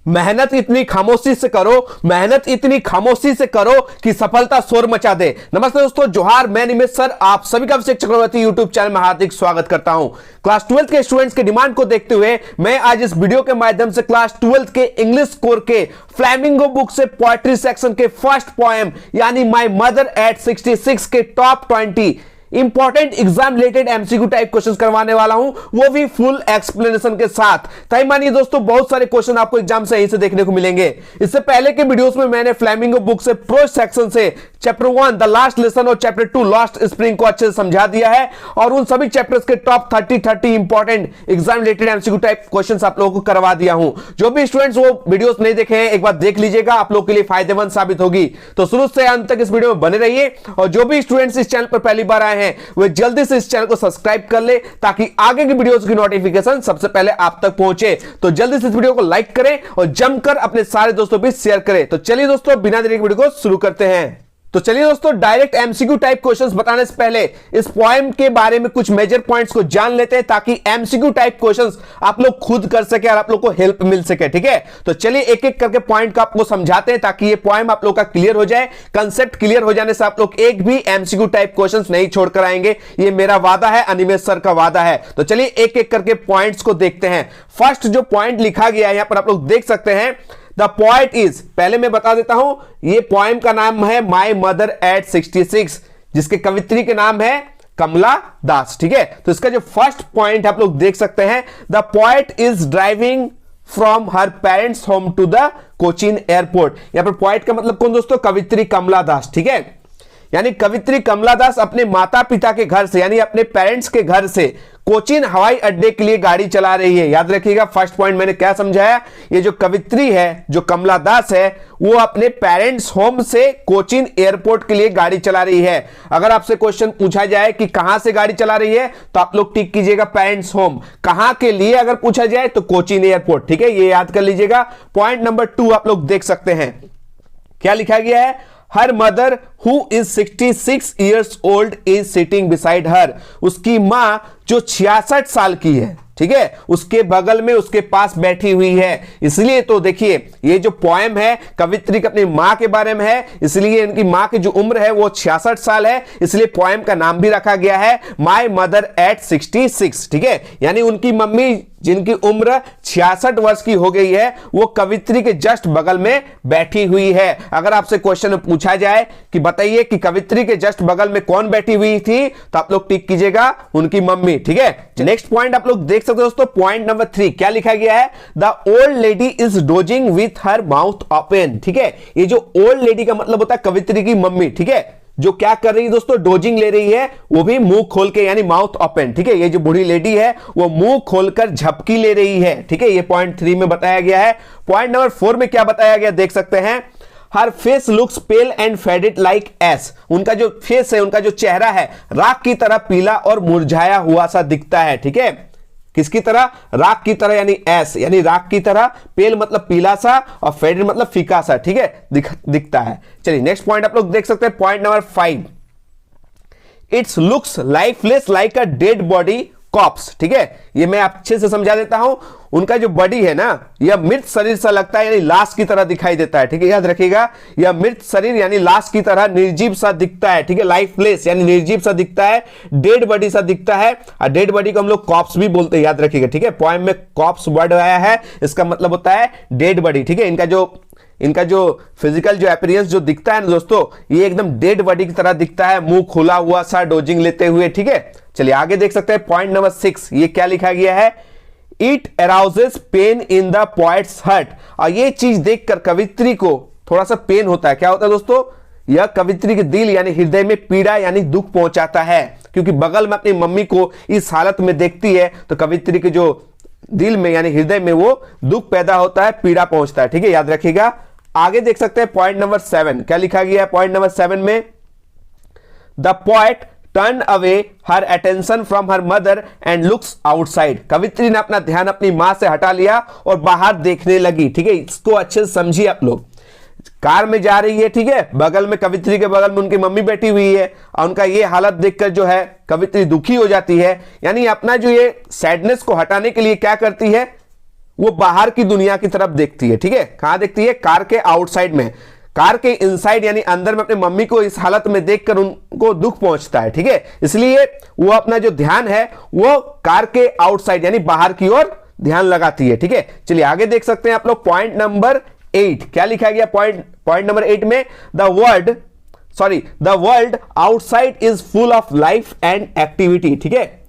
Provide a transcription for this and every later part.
मेहनत इतनी खामोशी से करो, मेहनत इतनी खामोशी से करो कि सफलता शोर मचा दे। नमस्ते दोस्तों, जोहार, मैं निमित सर आप सभी का अभिषेक चक्रवर्ती यूट्यूब चैनल में हार्दिक स्वागत करता हूं। क्लास 12 के स्टूडेंट्स के डिमांड को देखते हुए मैं आज इस वीडियो के माध्यम से क्लास 12 के इंग्लिश कोर के फ्लैमिंगो बुक से पोएट्री सेक्शन के फर्स्ट पोएम यानी माय मदर एट 66 के top 20 important exam related MCQ type questions करवाने वाला हूं, वो भी फुल एक्सप्लेनेशन के साथ। ताई मानिए दोस्तों, बहुत सारे क्वेश्चन आपको एग्जाम से यहीं से देखने को मिलेंगे। इससे पहले के वीडियोस में मैंने फ्लैमिंगो बुक से प्रो सेक्शन से चैप्टर 1 द लास्ट लेसन और चैप्टर 2 लास्ट स्प्रिंग को अच्छे से समझा दिया है और उन सभी चैप्टर्स के top 30 important exam related MCQ type questions आप लोगों को करवा दिया हूं। जो भी स्टूडेंट्स वो वीडियोस नहीं देखे हैं, एक बार देख लीजिएगा, आप लोगों के लिए फायदेमंद साबित होगी। तो शुरू से अंत तक इस वीडियो में बने रहिए और जो भी स्टूडेंट्स इस चैनल पर पहली बार आए हैं वे जल्दी से इस चैनल को सब्सक्राइब कर ले ताकि आगे की वीडियोस की नोटिफिकेशन सबसे पहले आप तक पहुंचे। तो जल्दी से इस वीडियो को लाइक करें और जमकर अपने सारे दोस्तों भी शेयर करें। तो चलिए दोस्तों, बिना देरी के वीडियो को शुरू करते हैं। तो चलिए दोस्तों, डायरेक्ट एमसीक्यू टाइप क्वेश्चंस बताने से पहले इस पोएम के बारे में कुछ मेजर पॉइंट्स को जान लेते हैं ताकि एमसीक्यू टाइप क्वेश्चंस आप लोग खुद कर सके और आप लोग को हेल्प मिल सके। ठीक है, तो चलिए एक एक करके पॉइंट का आपको समझाते हैं ताकि ये पोएम आप लोग का क्लियर हो जाए। कंसेप्ट क्लियर हो जाने से आप लोग एक भी एमसीक्यू टाइप क्वेश्चंस नहीं छोड़कर आएंगे, ये मेरा वादा है, अनिमेश सर का वादा है। तो चलिए एक एक करके पॉइंट्स को देखते हैं। फर्स्ट जो पॉइंट लिखा गया है यहां पर आप लोग देख सकते हैं, द पोएट इज, पहले मैं बता देता हूं, ये पोएम का नाम है माय मदर एट 66, जिसके कवित्री के नाम है कमला दास। ठीक है, तो इसका जो फर्स्ट पॉइंट आप लोग देख सकते हैं, the poet is driving from her parents home to the Cochin airport. यहां पर पोएट का मतलब कौन दोस्तों? कवित्री कमला दास। ठीक है, यानी कवित्री कमला दास अपने माता पिता के घर से यानी अपने पेरेंट्स के घर से कोचीन हवाई अड्डे के लिए गाड़ी चला रही है। याद रखिएगा, फर्स्ट पॉइंट मैंने क्या समझाया, ये जो कवित्री है, जो कमला दास है, वो अपने पेरेंट्स होम से कोचीन एयरपोर्ट के लिए गाड़ी चला रही है। अगर आपसे क्वेश्चन पूछा जाए कि कहां से गाड़ी चला रही है तो आप लोग टिक कीजिएगा पेरेंट्स होम। कहां के लिए अगर पूछा जाए तो कोचीन एयरपोर्ट। ठीक है, ये याद कर लीजिएगा। पॉइंट नंबर 2 आप लोग देख सकते हैं, क्या लिखा गया है, her mother who is 66 years old is sitting beside her. उसकी मां जो 66 साल की है, ठीक है, उसके बगल में उसके पास बैठी हुई है। इसलिए तो देखिए, ये जो पोएम है कवित्री की अपनी मां के बारे में है, इसलिए इनकी मां की जो उम्र है वो 66 साल है, इसलिए पोएम का नाम भी रखा गया है माय मदर एट 66। ठीक है, यानी उनकी मम्मी जिनकी उम्र 66 वर्ष की हो गई है वो कवित्री के जस्ट बगल में बैठी हुई है। अगर आपसे क्वेश्चन पूछा जाए कि बताइए कि कवित्री के जस्ट बगल में कौन बैठी हुई थी, तो आप लोग टिक कीजिएगा उनकी मम्मी। ठीक है, नेक्स्ट पॉइंट आप लोग देख सकते हो दोस्तों, पॉइंट नंबर 3 क्या लिखा गया है, the old lady is dosing with her mouth open. ठीक है, ये जो ओल्ड लेडी का मतलब होता है कवित्री की मम्मी। ठीक है, जो क्या कर रही है दोस्तों, डोजिंग ले रही है, वो भी मुंह खोल के यानी माउथ ओपन। ठीक है, ये जो बूढ़ी लेडी है वो मुंह खोलकर झपकी ले रही है। ठीक है, ये पॉइंट 3 में बताया गया है। पॉइंट नंबर 4 में क्या बताया गया देख सकते हैं, her face looks pale and faded like ash. उनका जो फेस है, उनका जो चेहरा है, राख की तरह पीला और मुरझाया हुआ सा दिखता है। ठीक है, किसकी तरह? राख की तरह यानी एस यानी राख की तरह, पेल मतलब पीला सा और फेडेड मतलब फीका सा। ठीक है, दिखता है। चलिए नेक्स्ट पॉइंट आप लोग देख सकते हैं, point number 5, it's looks lifeless like a dead body corpse. ठीक है, ये मैं अच्छे से समझा देता हूं, उनका जो बॉडी है ना, यह मृत शरीर सा लगता है यानी लाश की तरह दिखाई देता है। ठीक है, याद रखिएगा, यह मृत शरीर यानी लाश की तरह निर्जीव सा दिखता है। ठीक है, लाइफलेस यानी निर्जीव सा दिखता है, डेड बॉडी सा दिखता है, और डेड बॉडी को हम लोग कॉप्स भी बोलते हैं, याद रखिएगा। ठीक है, पोएम में कॉप्स वर्ड आया है, इसका मतलब होता है डेड बॉडी। ठीक है, इनका जो फिजिकल जो अपीयरेंस जो दिखता है ना दोस्तों, ये एकदम डेड बॉडी की तरह दिखता है, मुंह खोला हुआ सा डोजिंग लेते हुए। ठीक है, चलिए आगे देख सकते हैं, पॉइंट नंबर 6, ये क्या लिखा गया है, it arouses pain in the poets heart. और ये चीज देखकर कवित्री को थोड़ा सा पेन होता है। क्या होता है दोस्तों? यह कवित्री के दिल यानी हृदय में पीड़ा यानी दुख पहुंचाता है, क्योंकि बगल में अपनी मम्मी को इस हालत में देखती है तो कवित्री के जो दिल में यानी हृदय में वो दुख पैदा होता है, पीड़ा पहुंचता है। ठीक है, याद रखिएगा। आगे देख सकते हैं पॉइंट नंबर 7, क्या लिखा गया है पॉइंट नंबर 7 में, the poet turn away her attention from her mother and looks outside. कवित्री ने अपना ध्यान अपनी मां से हटा लिया और बाहर देखने लगी। ठीक है, इसको अच्छे से समझिए आप लोग। कार में जा रही है, ठीक है, बगल में कवित्री के बगल में उनकी मम्मी बैठी हुई है और उनका ये हालत देखकर जो है कवित्री दुखी हो जाती है, यानी अपना जो ये सैडनेस को हटाने के लिए क्या करती है, वो बाहर की दुनिया की तरफ देखती है, ठीक है। कहां देखती है? कार के आउटसाइड में। कार के इनसाइड यानी अंदर में अपने मम्मी को इस हालत में देखकर उनको दुख पहुंचता है, ठीक है। इसलिए वो अपना जो ध्यान है वो कार के आउटसाइड यानी बाहर की ओर ध्यान लगाती है, ठीक है। चलिए आगे देख सकते हैं आप लोग पॉइंट नंबर 8 क्या लिखा गया पॉइंट नंबर 8 में, the world outside is full of life and activity, ठीक है।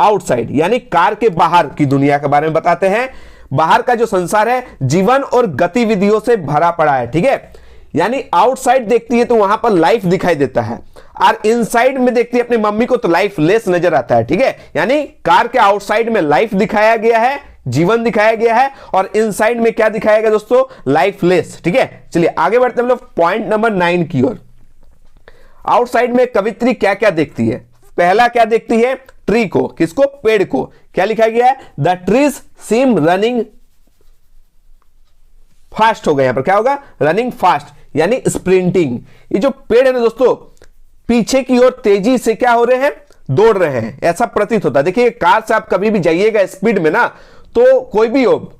आउटसाइड यानी कार के बाहर की दुनिया के बारे में बताते हैं। बाहर का जो संसार है जीवन और गतिविधियों से भरा पड़ा है, ठीक है। यानी आउटसाइड देखती है तो वहां पर लाइफ दिखाई देता है, और इनसाइड में देखती है अपनी मम्मी को तो लाइफ लेस नजर आता है, ठीक है। यानी कार के आउटसाइड में लाइफ दिखाया गया है, जीवन दिखाया गया है, और इनसाइड में क्या दिखाया गया दोस्तों? लाइफ लेस, ठीक है। चलिए आगे बढ़ते हैं हम लोग पॉइंट नंबर 9 की ओर। आउटसाइड में कवित्री क्या क्या देखती है? पहला क्या देखती है? ट्री को। किसको? पेड़ को। क्या लिखा गया है? The trees seem running fast होगा, यहां पर क्या होगा? रनिंग फास्ट यानी स्प्रिंटिंग। ये जो पेड़ है ना दोस्तों पीछे की ओर तेजी से क्या हो रहे हैं? दौड़ रहे हैं, ऐसा प्रतीत होता है। देखिए कार से आप कभी भी जाइएगा स्पीड में ना, तो कोई भी हो,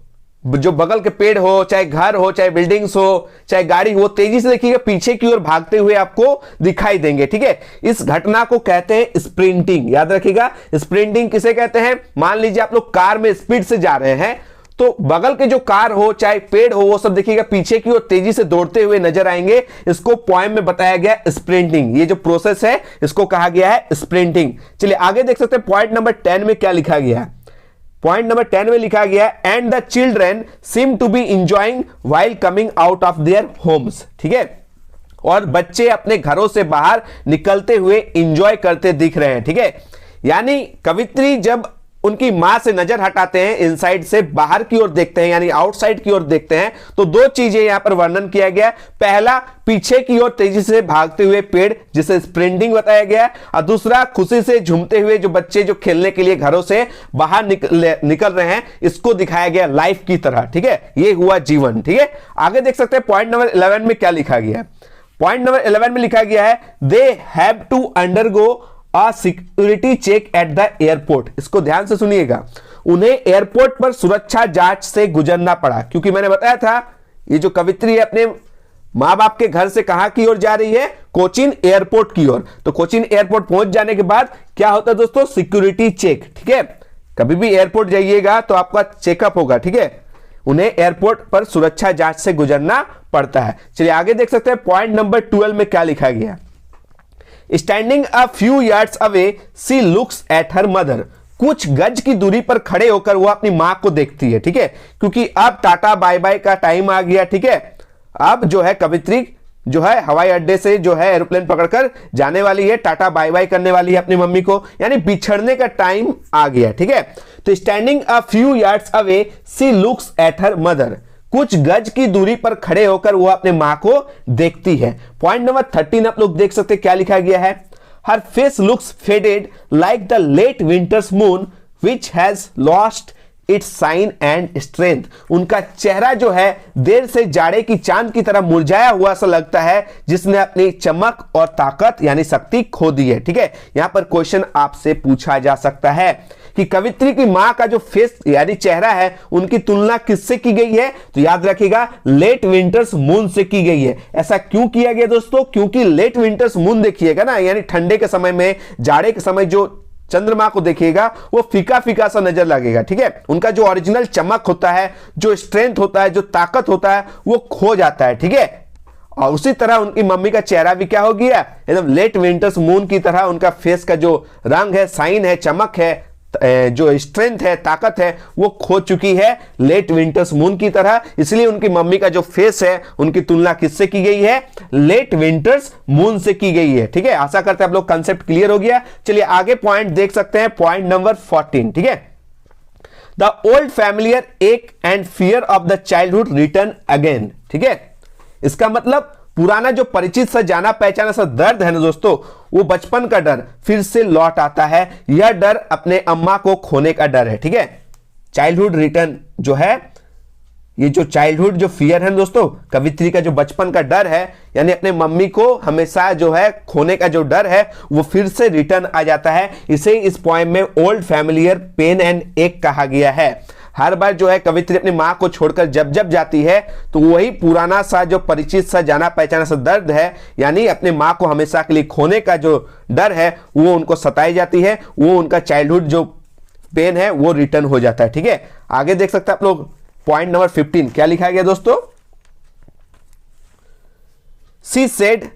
जो बगल के पेड़ हो, चाहे घर हो, चाहे बिल्डिंग्स हो, चाहे गाड़ी हो, तेजी से देखिएगा पीछे की ओर भागते हुए आपको दिखाई देंगे, ठीक है। इस घटना को कहते हैं स्प्रिंटिंग। याद रखिएगा स्प्रिंटिंग किसे कहते हैं? मान लीजिए आप लोग कार में स्पीड से जा रहे हैं तो बगल के जो कार हो चाहे पेड़ हो वो सब देखिएगा पीछे की ओर तेजी से दौड़ते हुए नजर आएंगे। इसको पोएम में बताया गया स्प्रिंटिंग। ये जो प्रोसेस है इसको कहा गया है स्प्रिंटिंग। चलिए आगे देख सकते हैं पॉइंट नंबर 10 में क्या लिखा गया है। पॉइंट नंबर 10 में लिखा गया है and the children seem to be enjoying while coming out of their homes, ठीक है। और बच्चे अपने घरों से बाहर निकलते हुए इंजॉय करते दिख रहे हैं, ठीक है। यानी कवित्री जब उनकी मां से नजर हटाते हैं, इनसाइड से बाहर की ओर देखते हैं यानी आउटसाइड की ओर देखते हैं, तो दो चीजें यहां पर वर्णन किया गया। पहला पीछे की ओर तेजी से भागते हुए पेड़ जिसे स्प्रिंटिंग बताया गया, और दूसरा खुशी से झूमते हुए जो बच्चे जो खेलने के लिए घरों से बाहर निकल रहे हैं, इसको दिखाया गया लाइफ की तरह, ठीक है। ये हुआ जीवन, ठीक है। आगे देख सकते हैं पॉइंट नंबर 11 में क्या लिखा गया है। पॉइंट नंबर 11 में लिखा गया है they have to undergo a security check at the airport. इसको ध्यान से सुनिएगा। उन्हें एयरपोर्ट पर सुरक्षा जांच से गुजरना पड़ा, क्योंकि मैंने बताया था ये जो कवित्री है अपने मां बाप के घर से कहां की ओर जा रही है? कोचीन एयरपोर्ट की ओर। तो कोचीन एयरपोर्ट पहुंच जाने के बाद क्या होता है दोस्तों? सिक्योरिटी चेक, ठीक है। कभी भी एयरपोर्ट जाइएगा तो आपका चेकअप होगा, ठीक है। उन्हें एयरपोर्ट पर सुरक्षा जांच से गुजरना पड़ता है। चलिए आगे देख सकते हैं पॉइंट नंबर 12 में क्या लिखा गया। Standing a few yards away she looks at her mother. कुछ गज की दूरी पर खड़े होकर वो अपनी मां को देखती है, ठीक है। क्योंकि अब टाटा बाय बाय का टाइम आ गया, ठीक है। अब जो है कवित्री जो है हवाई अड्डे से जो है एरोप्लेन पकड़कर जाने वाली है, टाटा बाय बाय करने वाली है अपनी मम्मी को, यानी बिछड़ने का टाइम आ गया, ठीक है। तो standing a few yards away she looks at her mother. कुछ गज की दूरी पर खड़े होकर वो अपने मां को देखती है। पॉइंट नंबर 13 आप लोग देख सकते हैं क्या लिखा गया है। Her face looks faded like the late winter's moon which has lost its shine and strength. उनका चेहरा जो है देर से जाड़े की चांद की तरह मुरझाया हुआ सा लगता है, जिसने अपनी चमक और ताकत यानी शक्ति खो दी है, ठीक है। यहां पर क्वेश्चन आपसे पूछा जा सकता है कि कवित्री की मां का जो फेस यानी चेहरा है उनकी तुलना किससे की गई है? तो याद रखिएगा लेट विंटर्स मून से की गई है। ऐसा क्यों किया गया दोस्तों? क्योंकि लेट विंटर्स मून देखिएगा ना, यानी ठंडे के समय में, जाड़े के समय जो चंद्रमा को देखिएगा वो फीका फीका सा नजर लगेगा, ठीक है। उनका जो ओरिजिनल चमक होता है, जो स्ट्रेंथ होता है, जो ताकत होता है, वो खो जाता है, ठीक है। और उसी तरह उनकी मम्मी का चेहरा भी क्या हो गया? एकदम लेट विंटर्स मून की तरह उनका फेस का जो रंग है, साइन है, चमक है, जो स्ट्रेंथ है, ताकत है, वो खो चुकी है लेट विंटर्स मून की तरह। इसलिए उनकी मम्मी का जो फेस है उनकी तुलना किससे की गई है? लेट विंटर्स मून से की गई है, ठीक है। आशा करते हैं आप लोग कंसेप्ट क्लियर हो गया। चलिए आगे पॉइंट देख सकते हैं, पॉइंट नंबर 14, ठीक है। द ओल्ड फैमिलियर एक and fear of the childhood return again, ठीक है। इसका मतलब पुराना जो परिचित सा जाना पहचाना सा दर्द है ना दोस्तों, वो बचपन का डर फिर से लौट आता है। यह डर अपने अम्मा को खोने का डर है, ठीक है। चाइल्डहुड रिटर्न जो है, ये जो चाइल्डहुड जो फियर है दोस्तों, कवित्री का जो बचपन का डर है, यानी अपने मम्मी को हमेशा जो है खोने का जो डर है वो फिर से रिटर्न आ जाता है। इसे इस पोएम में ओल्ड फैमिलियर पेन एंड एक कहा गया है। हर बार जो है कवित्री अपनी माँ को छोड़कर जब जब जाती है तो वही पुराना सा जो परिचित सा जाना पहचाना सा दर्द है, यानी अपने माँ को हमेशा के लिए खोने का जो डर है वो उनको सताई जाती है, वो उनका चाइल्डहुड जो पेन है वो रिटर्न हो जाता है। ठीक है, आगे देख सकते हैं आप लोग पॉइंट नंबर 15 क्या लिखा गया दोस्तों। She said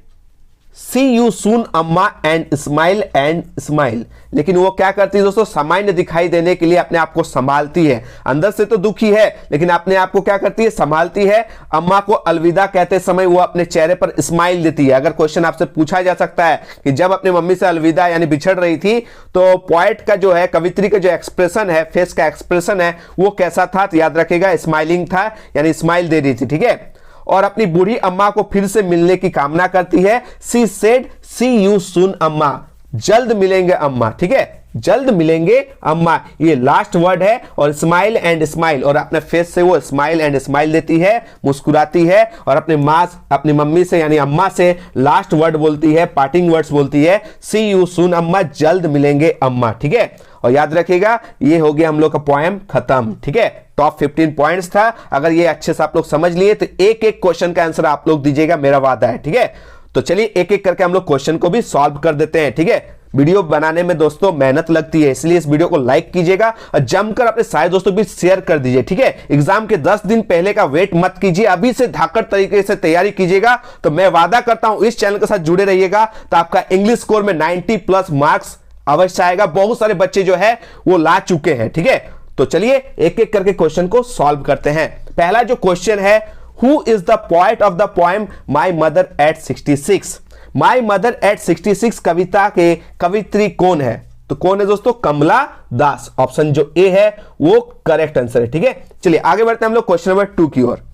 see you soon अम्मा एंड स्माइल। लेकिन वो क्या करती है दोस्तों, सामान्य दिखाई देने के लिए अपने आप को संभालती है। अंदर से तो दुखी है लेकिन अपने आप को क्या करती है, संभालती है। अम्मा को अलविदा कहते समय वो अपने चेहरे पर स्माइल देती है। अगर क्वेश्चन आपसे पूछा जा सकता है कि जब अपनी मम्मी से अलविदा यानी बिछड़ रही थी तो पोएट का जो है, कवित्री का जो एक्सप्रेशन है, फेस का एक्सप्रेशन है वो कैसा था, तो याद रखिएगा स्माइलिंग था, यानी स्माइल दे रही थी। ठीक है, और अपनी बूढ़ी अम्मा को फिर से मिलने की कामना करती है। She said see you soon अम्मा, जल्द मिलेंगे अम्मा। ठीक है, जल्द मिलेंगे अम्मा, ये लास्ट वर्ड है। और स्माइल एंड स्माइल, और अपने फेस से वो स्माइल एंड स्माइल देती है, मुस्कुराती है और अपनी मम्मी से यानी अम्मा से लास्ट वर्ड बोलती है, पार्टिंग वर्ड्स बोलती है, सी यू सून अम्मा, जल्द मिलेंगे अम्मा। ठीक है, और याद रखिएगा ये हो गया हम लोग का पोएम खत्म। ठीक है, टॉप 15 पॉइंट्स था। अगर ये अच्छे से आप लोग समझ लिए तो एक एक क्वेश्चन का आंसर आप लोग दीजिएगा, मेरा वादा है। ठीक है, तो चलिए एक एक करके हम लोग क्वेश्चन को भी सॉल्व कर देते हैं। ठीक है, वीडियो बनाने में दोस्तों मेहनत लगती है, इसलिए इस वीडियो को लाइक कीजिएगा और जमकर अपने सारे दोस्तों भी शेयर कर दीजिए। ठीक है, एग्जाम के 10 दिन पहले का वेट मत कीजिए, अभी से धाकड़ तरीके से तैयारी कीजिएगा। तो मैं वादा करता हूं इस चैनल के साथ जुड़े रहिएगा तो आपका इंग्लिश स्कोर में 90+ मार्क्स अवश्य आएगा। बहुत सारे बच्चे जो है वो ला चुके हैं। ठीक है, तो चलिए एक एक करके क्वेश्चन को सॉल्व करते हैं। पहला जो क्वेश्चन है, who is the poet of the poem my mother at 66। My mother at 66 कविता के कवित्री कौन है, तो कौन है दोस्तों, कमला दास। ऑप्शन जो ए है वो करेक्ट आंसर है। ठीक है, चलिए आगे बढ़ते हैं हम लोग क्वेश्चन नंबर 2 की ओर।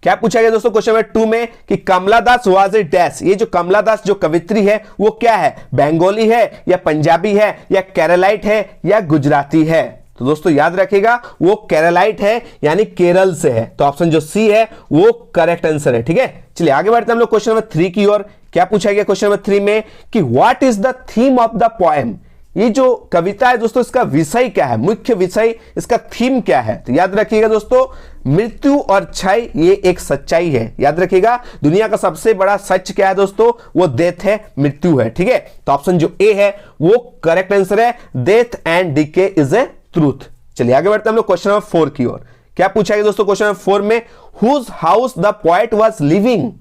क्या पूछा गया दोस्तों क्वेश्चन नंबर 2 में कि कमला दास वाज ए डैश। ये जो कमला दास जो कवित्री है वो क्या है, बंगाली है या पंजाबी है या केरलाइट है या गुजराती है। तो दोस्तों याद रखिएगा वो केरलाइट है यानी केरल से है, तो ऑप्शन जो सी है वो करेक्ट आंसर है। ठीक है, चलिए आगे बढ़ते हैं हम लोग क्वेश्चन नंबर 3 की ओर। क्या पूछा गया क्वेश्चन नंबर 3 में कि what is the theme of the poem. ये जो कविता है दोस्तों इसका विषय क्या है, मुख्य विषय इसका थीम क्या है। तो याद रखिएगा दोस्तों, मृत्यु और क्षय ये एक सच्चाई है। याद रखिएगा दुनिया का सबसे बड़ा सच क्या है दोस्तों, वो डेथ है, मृत्यु है। ठीक है, तो ऑप्शन जो ए है वो करेक्ट आंसर है, death and decay is a truth. चलिए आगे बढ़ते हैं हम लोग क्वेश्चन नंबर 4 की ओर। क्या पूछा गया दोस्तों क्वेश्चन नंबर 4 में, whose house the poet was living.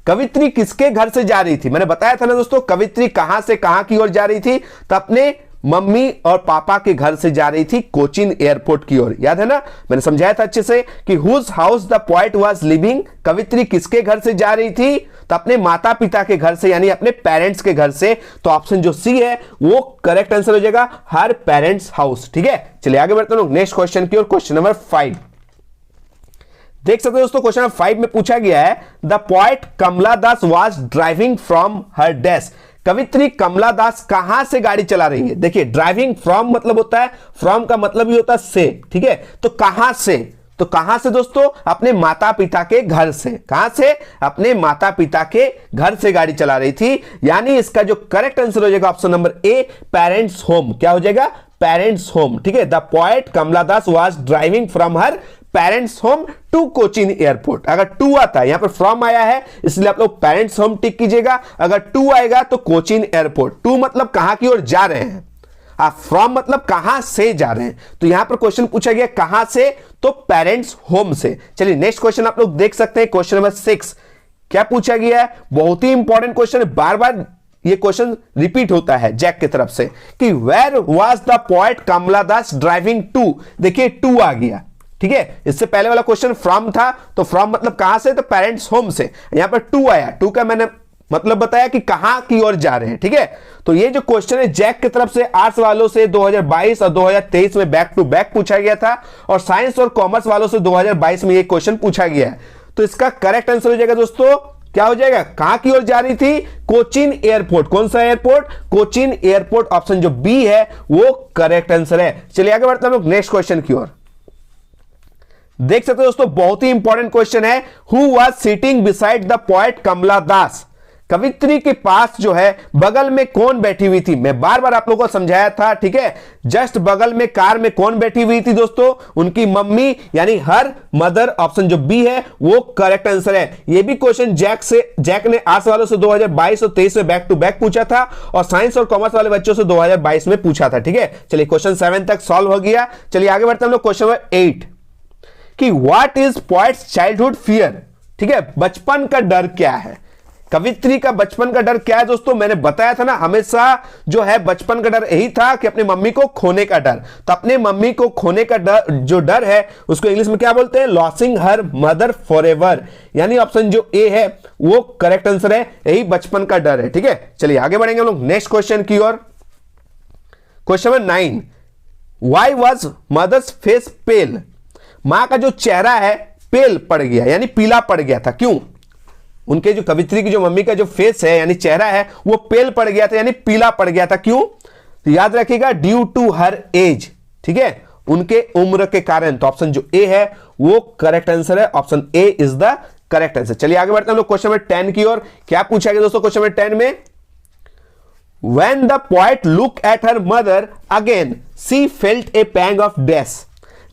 कवित्री किसके घर से जा रही थी। मैंने बताया था ना दोस्तों कवित्री कहां से कहां की ओर जा रही थी, तो अपने मम्मी और पापा के घर से जा रही थी कोचीन एयरपोर्ट की ओर। याद है ना, मैंने समझाया था अच्छे से कि whose house the poet was living, कवित्री किसके घर से जा रही थी, तो अपने माता पिता के घर से यानी अपने पेरेंट्स के घर से। तो ऑप्शन जो सी है वो करेक्ट आंसर हो जाएगा, हर पेरेंट्स हाउस। ठीक है, चलिए आगे बढ़ते हैं नेक्स्ट क्वेश्चन की ओर। क्वेश्चन नंबर 5 देख सकते हो दोस्तों, क्वेश्चन नंबर 5 में पूछा गया है the poet Kamala Das was driving from her dash. कवित्री कमला दास कहां से गाड़ी चला रही है। देखिए ड्राइविंग फ्रॉम मतलब होता है, फ्रॉम का मतलब ही होता है से। ठीक है, तो कहां से, तो कहां से दोस्तों, अपने माता पिता के घर से। कहां से, अपने माता पिता के घर से गाड़ी चला रही थी, यानी इसका जो करेक्ट आंसर हो जाएगा option number A, parents home. क्या हो जाएगा, पेरेंट्स होम। ठीक है, the poet Kamala Das was driving from her parents home to Cochin airport. अगर टू आता है, यहां पर फ्रॉम आया है इसलिए आप लोग पेरेंट्स होम टिक कीजिएगा। अगर टू आएगा तो कोचीन एयरपोर्ट। टू मतलब कहां की ओर जा रहे हैं, फ्रॉम मतलब कहां से जा रहे हैं। तो यहां पर क्वेश्चन पूछा गया कहां से, तो पेरेंट्स होम से। चलिए नेक्स्ट क्वेश्चन आप लोग देख सकते हैं, क्वेश्चन नंबर 6। क्या पूछा गया है, बहुत ही इंपॉर्टेंट क्वेश्चन है, बार बार ये क्वेश्चन रिपीट होता है जैक की तरफ से कि where was the poet Kamala Das driving to. देखिए टू आ गया। ठीक है, इससे पहले वाला क्वेश्चन फ्रॉम था, तो फ्रॉम मतलब कहां से, तो पेरेंट्स होम से। यहां पर टू आया, टू का मैंने मतलब बताया कि कहां की ओर जा रहे हैं। ठीक है, तो ये जो क्वेश्चन है जैक की तरफ से आर्ट्स वालों से 2022 और 2023 में बैक टू बैक पूछा गया था, और साइंस और कॉमर्स वालों से 2022 में ये क्वेश्चन पूछा गया है। तो इसका करेक्ट आंसर हो जाएगा दोस्तों, क्या हो जाएगा, कहां की ओर जा रही थी, कोचीन एयरपोर्ट। कौन सा एयरपोर्ट, कोचीन एयरपोर्ट। ऑप्शन जो बी है वो करेक्ट आंसर है। चलिए आगे बढ़ते हैं हम लोग नेक्स्ट क्वेश्चन की ओर। देख सकते हो दोस्तों, बहुत ही इंपॉर्टेंट क्वेश्चन है, who was sitting beside the poet Kamala Das. कवित्री के पास जो है बगल में कौन बैठी हुई थी? मैं बार बार आप लोगों को समझाया था, ठीक है। जस्ट बगल में कार में कौन बैठी हुई थी दोस्तों? उनकी मम्मी, यानी हर मदर। ऑप्शन जो बी है वो करेक्ट आंसर है। ये भी क्वेश्चन जैक ने आर्ट्स वालों से 2022 और 23 में बैक टू बैक पूछा था और साइंस और कॉमर्स वाले बच्चों से 2022 में पूछा था, ठीक है। चलिए क्वेश्चन 7 तक सॉल्व हो गया। चलिए आगे बढ़ते हैं हम लोग क्वेश्चन नंबर 8 कि what is poets childhood fear? ठीक है, बचपन का डर क्या है? कवित्री का बचपन का डर क्या है दोस्तों? मैंने बताया था ना, हमेशा जो है बचपन का डर यही था कि अपनी मम्मी को खोने का डर। तो अपने मम्मी को खोने का डर, जो डर है उसको इंग्लिश में क्या बोलते हैं? Losing her mother forever. यानी ऑप्शन जो ए है वो करेक्ट आंसर है, यही बचपन का डर है, ठीक है। चलिए आगे बढ़ेंगे हम लोग नेक्स्ट क्वेश्चन की ओर। Question number 9, why was mother's face pale? मां का जो चेहरा है पेल पड़ गया, यानी पीला पड़ गया था, क्यों? उनके जो कवित्री की जो मम्मी का जो फेस है यानी चेहरा है वो पेल पड़ गया था, यानी पीला पड़ गया था, क्यों? तो याद रखिएगा, ड्यू टू हर एज, ठीक है, उनके उम्र के कारण। तो ऑप्शन जो ए है वो करेक्ट आंसर है, option A is the correct answer. चलिए आगे बढ़ते हैं हम लोग क्वेश्चन नंबर 10 की ओर। क्या पूछा गया दोस्तों क्वेश्चन नंबर 10 में? When the poet looked at her mother again, she felt a pang of death.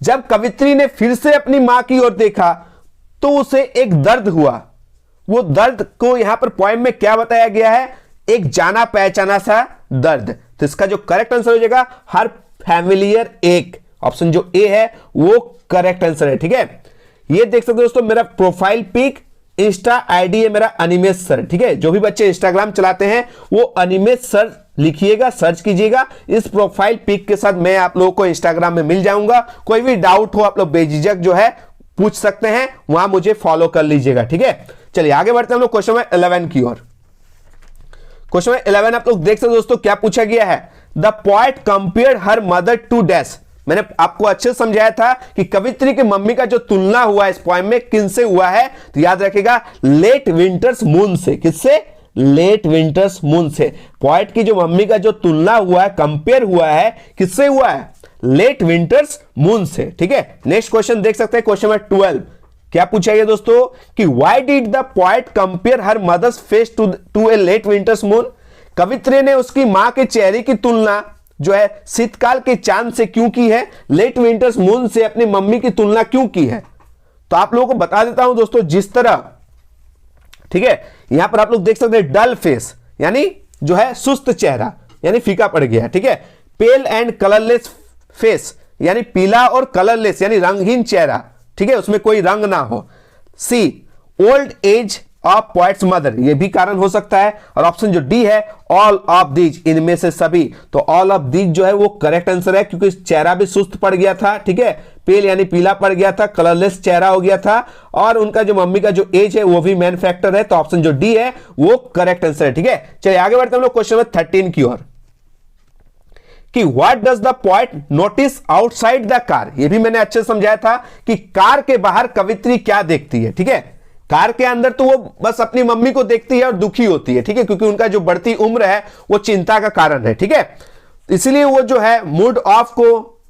जब कवित्री ने फिर से अपनी मां की ओर देखा तो उसे एक दर्द हुआ। वो दर्द को यहां पर पोएम में क्या बताया गया है? एक जाना पहचाना सा दर्द। तो इसका जो करेक्ट आंसर हो जाएगा हर फैमिलियर एक। ऑप्शन जो ए है वो करेक्ट आंसर है, ठीक है। ये देख सकते हो दोस्तों, मेरा प्रोफाइल पिक इंस्टा आईडी है मेरा अनिमेश सर, ठीक है। जो भी बच्चे इंस्टाग्राम चलाते हैं वो अनिमेश सर लिखिएगा, सर्च कीजिएगा। इस प्रोफाइल पिक के साथ मैं आप लोगों को इंस्टाग्राम में मिल जाऊंगा। कोई भी डाउट हो आप लोग बेझिझक जो है पूछ सकते हैं, वहां मुझे फॉलो कर लीजिएगा, ठीक है। चलिए आगे बढ़ते हैं हम लोग क्वेश्चन नंबर 11 की ओर। क्वेश्चन नंबर 11 आप लोग देख सकते हो दोस्तों, क्या पूछा गया है? The poet compared her mother to dash. मैंने आपको अच्छे से समझाया था कि कवित्री की मम्मी का जो तुलना हुआ इस पोएम में किनसे हुआ है? तो याद रखिएगा, लेट विंटर्स मून से। किससे? लेट विंटर्स मून से। पोएट की जो मम्मी का जो तुलना हुआ है, कंपेयर हुआ है, किससे हुआ है? लेट विंटर्स मून से, ठीक है। नेक्स्ट क्वेश्चन देख सकते हैं, क्वेश्चन नंबर 12। क्या पूछा गया दोस्तों कि why did the poet compare her mother's face to a late winter's moon? कवित्री ने उसकी मां के चेहरे की तुलना जो है शीतकाल के चांद से क्यों की है? लेट विंटर्स मून से अपनी मम्मी की तुलना क्यों की है? तो आप लोगों को बता देता हूं दोस्तों, जिस तरह, ठीक है, यहां पर आप लोग देख सकते हैं डल फेस, यानी जो है सुस्त चेहरा, यानी फीका पड़ गया, ठीक है। पेल एंड कलरलेस फेस, यानी पीला और कलरलेस, यानी रंगहीन चेहरा, ठीक है, उसमें कोई रंग ना हो। See old age of poet's mother, यह भी कारण हो सकता है। और ऑप्शन जो डी है ऑल ऑफ दीज, इनमें से सभी। तो ऑल ऑफ दीज जो है वो करेक्ट आंसर है, क्योंकि चेहरा भी सुस्त पड़ गया था, ठीक है, पेल यानी पीला पड़ गया था, कलरलेस चेहरा हो गया था, और उनका जो मम्मी का जो एज है वो भी मेन फैक्टर है। तो ऑप्शन जो डी है वो करेक्ट आंसर है, ठीक है। चलिए आगे बढ़ते हैं हम लोग क्वेश्चन नंबर 13 की ओर कि what does the poet notice outside the car? ये भी मैंने अच्छे से समझाया था कि कार के बाहर कवित्री क्या देखती है, ठीक है। कार के अंदर तो वो बस अपनी मम्मी को देखती है और दुखी होती है, ठीक है, क्योंकि उनका जो बढ़ती उम्र है वो चिंता का कारण है, ठीक है। इसलिए वो जो है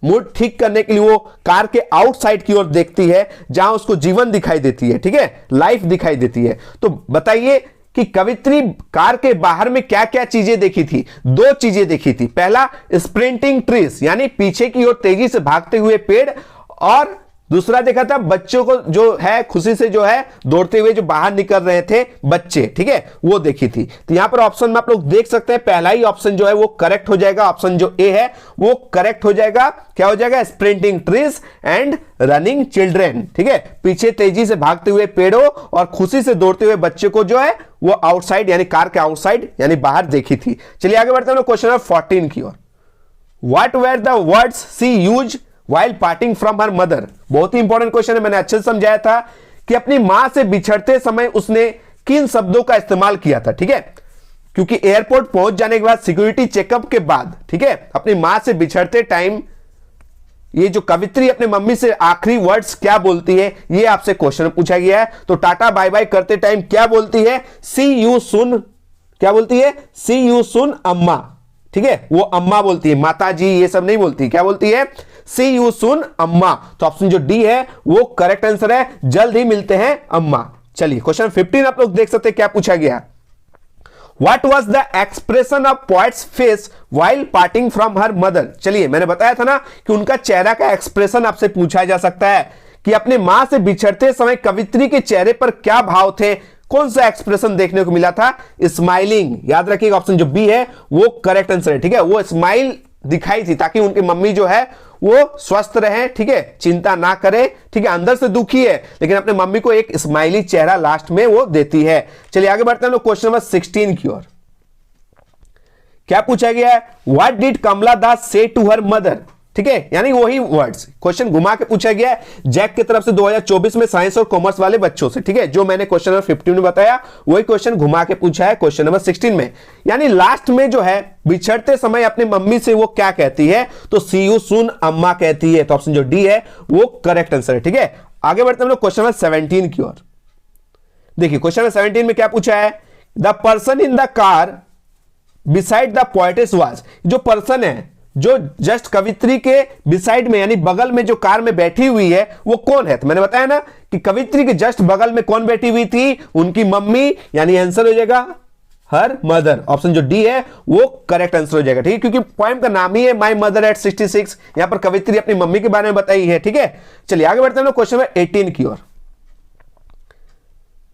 मूड ठीक करने के लिए वो कार के आउटसाइड की ओर देखती है, जहां उसको जीवन दिखाई देती है, ठीक है, लाइफ दिखाई देती है। तो बताइए कि कवित्री कार के बाहर में क्या क्या चीजें देखी थी? 2 चीजें देखी थी। पहला स्प्रिंटिंग ट्रीज, यानी पीछे की ओर तेजी से भागते हुए पेड़, और दूसरा देखा था बच्चों को जो है खुशी से जो है दौड़ते हुए जो बाहर निकल रहे थे बच्चे, ठीक है, वो देखी थी। तो यहां पर ऑप्शन में आप लोग देख सकते हैं, पहला ही ऑप्शन जो है वो करेक्ट हो जाएगा। ऑप्शन जो ए है वो करेक्ट हो जाएगा। क्या हो जाएगा? Sprinting trees and running children, ठीक है, पीछे तेजी से भागते हुए पेड़ों और खुशी से दौड़ते हुए बच्चे को जो है वो आउटसाइड, यानी कार के आउटसाइड, यानी बाहर देखी थी। चलिए आगे बढ़ते हैं क्वेश्चन नंबर 14 की ओर। What were the words she use while parting from her mother? बहुत ही इंपॉर्टेंट क्वेश्चन है, मैंने अच्छे से समझाया था कि अपनी मां से बिछड़ते समय उसने किन शब्दों का इस्तेमाल किया था, ठीक है, क्योंकि एयरपोर्ट पहुंच जाने के बाद सिक्योरिटी चेकअप के बाद, ठीक है, अपनी मां से बिछड़ते टाइम ये जो कवित्री अपने मम्मी से आखिरी वर्ड्स क्या बोलती है, ये आपसे क्वेश्चन पूछा गया है। तो टाटा बाय बाय करते टाइम क्या बोलती है? सी यू सुन, क्या बोलती है? सी यू सुन अम्मा, ठीक है, वो अम्मा बोलती है, माता जी ये सब नहीं बोलती। क्या बोलती है? सी यू सुन अम्मा। तो ऑप्शन जो डी है वो करेक्ट आंसर है, जल्द ही मिलते हैं अम्मा। चलिए क्वेश्चन 15 आप लोग देख सकते हैं, क्या पूछा गया what was the expression of poet's face while parting from her mother. चलिए, मैंने बताया था ना कि उनका चेहरा का एक्सप्रेशन आपसे पूछा जा सकता है कि अपने मां से बिछड़ते समय कवित्री के चेहरे पर क्या भाव थे, कौन सा एक्सप्रेशन देखने को मिला था? स्माइलिंग। याद रखिएगा, ऑप्शन जो बी है वो करेक्ट आंसर है। ठीक है, वो स्माइल दिखाई थी ताकि उनकी मम्मी जो है वो स्वस्थ रहे, ठीक है, चिंता ना करे, ठीक है, अंदर से दुखी है लेकिन अपने मम्मी को एक स्माइली चेहरा लास्ट में वो देती है। चलिए आगे बढ़ते हैं लोग क्वेश्चन नंबर 16 की ओर। क्या पूछा गया है? व्हाट डिड कमला दास से टू हर मदर। ठीक है, यानी वही वर्ड्स, क्वेश्चन घुमा के पूछा गया है जैक की तरफ से 2024 में साइंस और कॉमर्स वाले बच्चों से। ठीक है, जो मैंने क्वेश्चन नंबर 15 में बताया वही क्वेश्चन घुमा के पूछा है क्वेश्चन नंबर 16 में। यानी लास्ट में जो है बिछड़ते समय अपनी मम्मी से वो क्या कहती है? तो सी यू सून अम्मा कहती है। तो ऑप्शन जो डी है वो करेक्ट आंसर है। ठीक है, आगे बढ़ते हैं हम लोग क्वेश्चन नंबर 17 की ओर। देखिए क्वेश्चन नंबर 17 में क्या पूछा है? The person in the car beside the poetess was. जो पर्सन है जो जस्ट कवित्री के बिसाइड में यानी बगल में जो कार में बैठी हुई है वो कौन है? तो मैंने बताया ना कि कवित्री के जस्ट बगल में कौन बैठी हुई थी? उनकी मम्मी, यानी आंसर हो जाएगा हर मदर। ऑप्शन जो डी है वो करेक्ट आंसर हो जाएगा। ठीक है, क्योंकि पोएम का नाम ही है माय मदर एट 66। यहां पर कवित्री अपनी मम्मी के बारे में बताई है। ठीक है, चलिए आगे बढ़ते हैं क्वेश्चन नंबर 18 की ओर।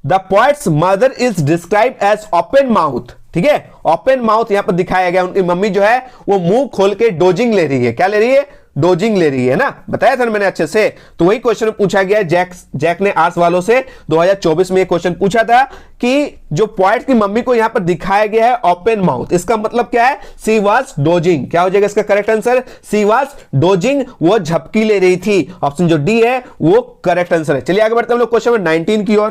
The poet's mother is describe as open mouth. ठीक है, ओपन माउथ यहां पर दिखाया गया। उनकी मम्मी जो है वो मुंह खोल के डोजिंग ले रही है। क्या ले रही है? डोजिंग ले रही है ना, बताया था ना मैंने अच्छे से। तो वही क्वेश्चन पूछा गया जैक ने आर्ट्स वालों से 2024 में ये क्वेश्चन पूछा था कि जो पोएट की मम्मी को यहां पर दिखाया गया है ओपन माउथ, इसका मतलब क्या है? She was dosing. क्या हो जाएगा इसका correct answer? She was dosing, वो झपकी ले रही थी। ऑप्शन जो डी है वो करेक्ट आंसर है। चलिए आगे बढ़ते हैं हम लोग क्वेश्चन नंबर 19 की ओर।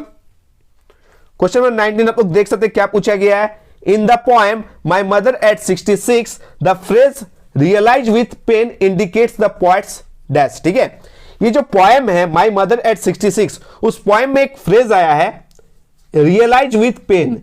क्वेश्चन नंबर 19 आप लोग देख सकते हैं क्या पूछा गया है। In the poem my mother at 66 the phrase realise with pain indicates the poet's dash. ठीक है, ये जो पोएम है माई मदर एट 66, उस पोएम में एक फ्रेज आया है रियलाइज विथ पेन।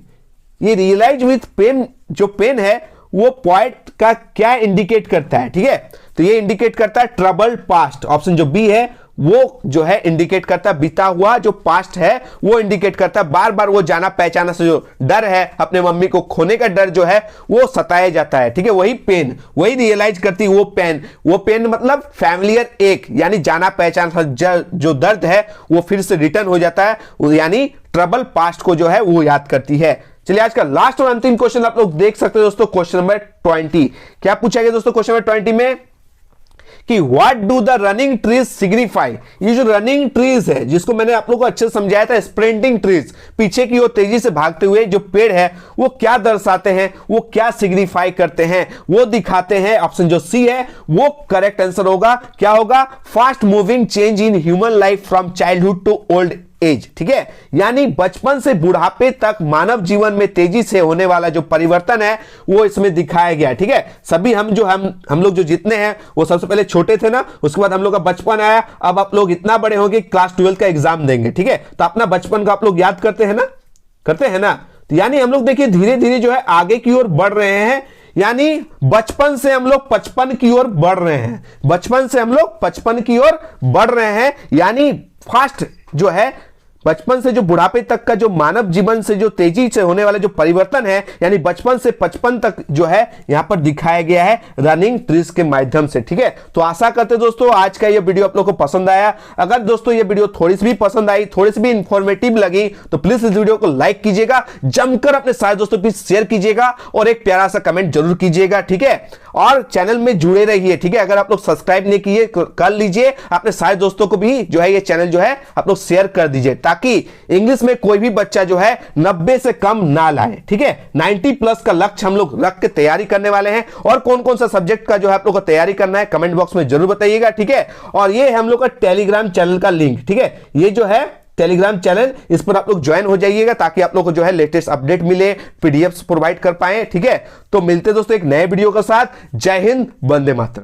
ये रियलाइज विथ पेन जो पेन है वो पोएट का क्या इंडिकेट करता है? ठीक है, तो ये इंडिकेट करता है ट्रबल्ड पास्ट। ऑप्शन जो बी है वो जो है इंडिकेट करता है बीता हुआ जो पास्ट है वो इंडिकेट करता है। बार बार वो जाना पहचाना से जो डर है, अपने मम्मी को खोने का डर जो है वो सताया जाता है। ठीक है, वही पेन, वही रियलाइज करती वो पेन। वो पेन मतलब फैमिलियर एक, यानी जाना पहचाना जो दर्द है वो फिर से रिटर्न हो जाता है, यानी ट्रबल पास्ट को जो है वो याद करती है। चलिए आज का लास्ट और अंतिम क्वेश्चन आप लोग देख सकते हैं दोस्तों, क्वेश्चन नंबर 20। क्या पूछा गया दोस्तों क्वेश्चन नंबर 20 में कि what do the running trees signify. ये जो रनिंग ट्रीज है जिसको मैंने आप लोगों को अच्छे से समझाया था, स्प्रिंटिंग ट्रीज, पीछे की ओर तेजी से भागते हुए जो पेड़ है वो क्या दर्शाते हैं, वो क्या सिग्निफाई करते हैं, वो दिखाते हैं। ऑप्शन जो सी है वो करेक्ट आंसर होगा। क्या होगा? Fast moving change in human life from childhood to old age. ठीक है, यानी बचपन से बुढ़ापे तक मानव जीवन में तेजी से होने वाला जो परिवर्तन है वो इसमें दिखाया गया है। ठीक है, सभी हम लोग जो जितने हैं वो सबसे पहले छोटे थे ना, उसके बाद हम लोग का बचपन आया, अब आप लोग इतना बड़े होंगे क्लास 12 का एग्जाम देंगे। ठीक है, तो अपना बचपन का आप लोग याद करते हैं ना, तो यानी हम लोग देखिए धीरे धीरे जो है आगे की ओर बढ़ रहे हैं। यानी बचपन से हम लोग 55 की ओर बढ़ रहे हैं, बचपन से हम लोग 55 की ओर बढ़ रहे हैं। यानी फास्ट जो है बचपन से जो बुढ़ापे तक का जो मानव जीवन से जो तेजी से होने वाला जो परिवर्तन है, यानी बचपन से 55 तक जो है यहां पर दिखाया गया है रनिंग ट्रीज के माध्यम से। ठीक है, तो आशा करते दोस्तों आज का ये वीडियो आप लोग को पसंद आया। अगर दोस्तों ये वीडियो थोड़ी सी भी पसंद आई, थोड़ी सी भी इंफॉर्मेटिव लगी तो प्लीज इस वीडियो को लाइक कीजिएगा, जमकर अपने सारे दोस्तों के शेयर कीजिएगा और एक प्यारा सा कमेंट जरूर कीजिएगा। ठीक है, और चैनल में जुड़े रहिए। ठीक है, अगर आप लोग सब्सक्राइब नहीं किए कर लीजिए, अपने सारे दोस्तों को भी जो है ये चैनल जो है आप लोग शेयर कर दीजिए ताकि इंग्लिश में कोई भी बच्चा जो है 90 से कम ना लाए। ठीक है, 90+ का लक्ष्य हम लोग रख के तैयारी करने वाले हैं। और कौन कौन सा सब्जेक्ट का जो है आप लोग को तैयारी करना है कमेंट बॉक्स में जरूर बताइएगा। ठीक है, और ये है हम लोग का टेलीग्राम चैनल का लिंक। ठीक है, ये जो है टेलीग्राम चैनल, इस पर आप लोग ज्वाइन हो जाइएगा ताकि आप लोग को जो है लेटेस्ट अपडेट मिले, पीडीएफ्स प्रोवाइड कर पाए। ठीक है, तो मिलते दोस्तों एक नए वीडियो के साथ। जय हिंद, वंदे मातरम।